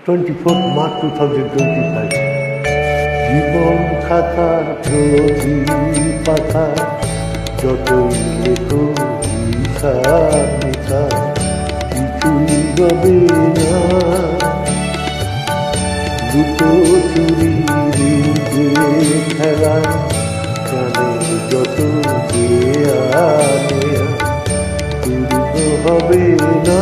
24th March 2025 জীবন খাতার প্রতি পাতা যতই লেখো হিসাব নিকাশ কিছুই রবে না। লুকোচুরি যে খেলা জানে যত দেয়া নেয়া পূর্ণ হবে না।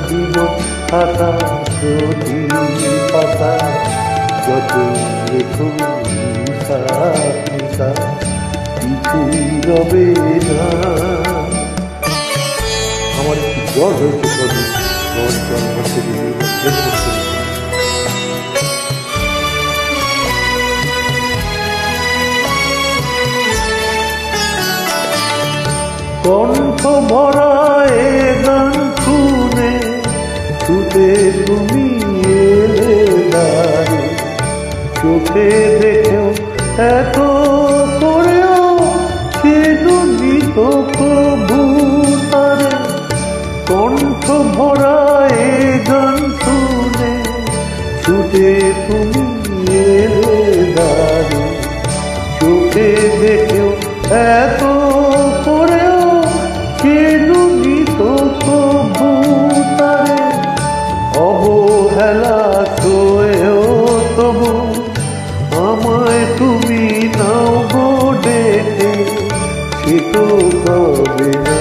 জীবন খাতা প্রতি পাতা যত লেখো হিসাব নিকাশ কিছুই রবে না। আমার একটু জ্বর হয়েছে কদিন, জ্বর হচ্ছে কণ্ঠ ভরা এ গান শুনে ছুটে তুমি এলে দাঁড়ে, চোখে দেখেও এত করেও চেনুনি তো প্রভু তারে। কণ্ঠ ভরা এ গান শুনে ছুটে তুমি এলে দাঁড়ে, চোখে দেখেও এত করেও চেনুনি তো প্রভু তারে। অবহেলা সয়েও তবু আমায় তুমি নাও গো ডেকে, সে তো কবে না।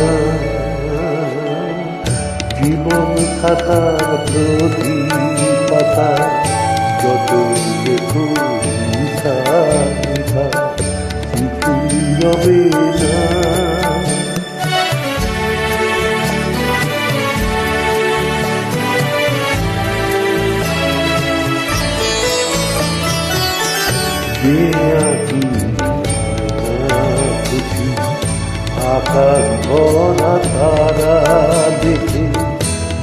জীবন খাতার প্রতি পাতা যত লেখো হিসাব নিকাশ কিছুই রবে না। খুশি আকাশ ভরা তারা দেখে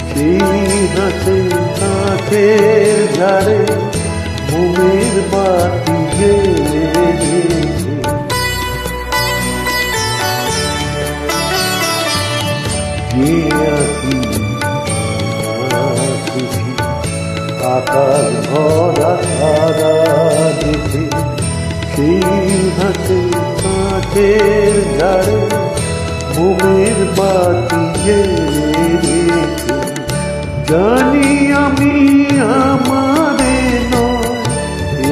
সেই হাসে কাঁচের ঝাড়ে মোমের বাতি জেলে খুশি আকাশ ভরা তারা দেখে সেই হাসে কাঁচের ঝাড়ে মোমের বাতি জেলে। জানি আমি আমারে নয়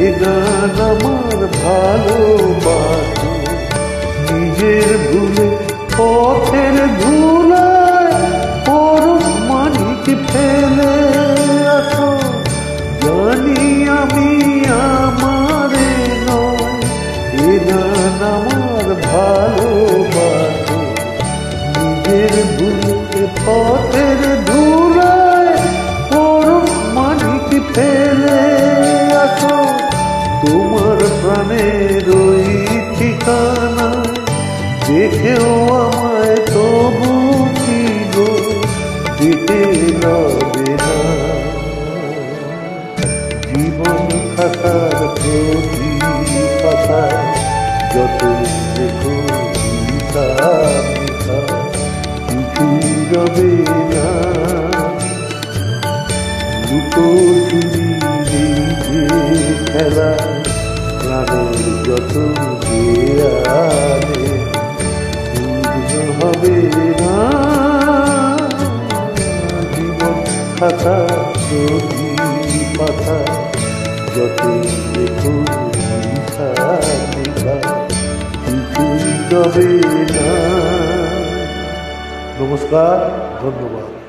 এ গান আমার ভালোবাসে, নিজের ভুলে পথের ধুলায় পরশ মানিক ফেলে আসো। জানি আমি আমারে নয় এ গান আমার ভালোবাসে, নিজের ভুলে পথের ধুলায় পরশ মানিক ফেলে আসো। তোমার প্রাণের ওই ঠিকানা দেখেও আমায় তবু কি গো যেতে হবে না। জীবন খাতার প্রতি পাতা যত লেখো হিসাব নিকাশ কিছুই রবে না। লুকোচুরি যে খেলা প্রাণের যত দেয়ালে পূর্ণ হবে না। জীবন খাতা প্রতি পাতা যত লেখো হিসাব নিকাশ কিছুই রবে না। নমস্কার, ধন্যবাদ।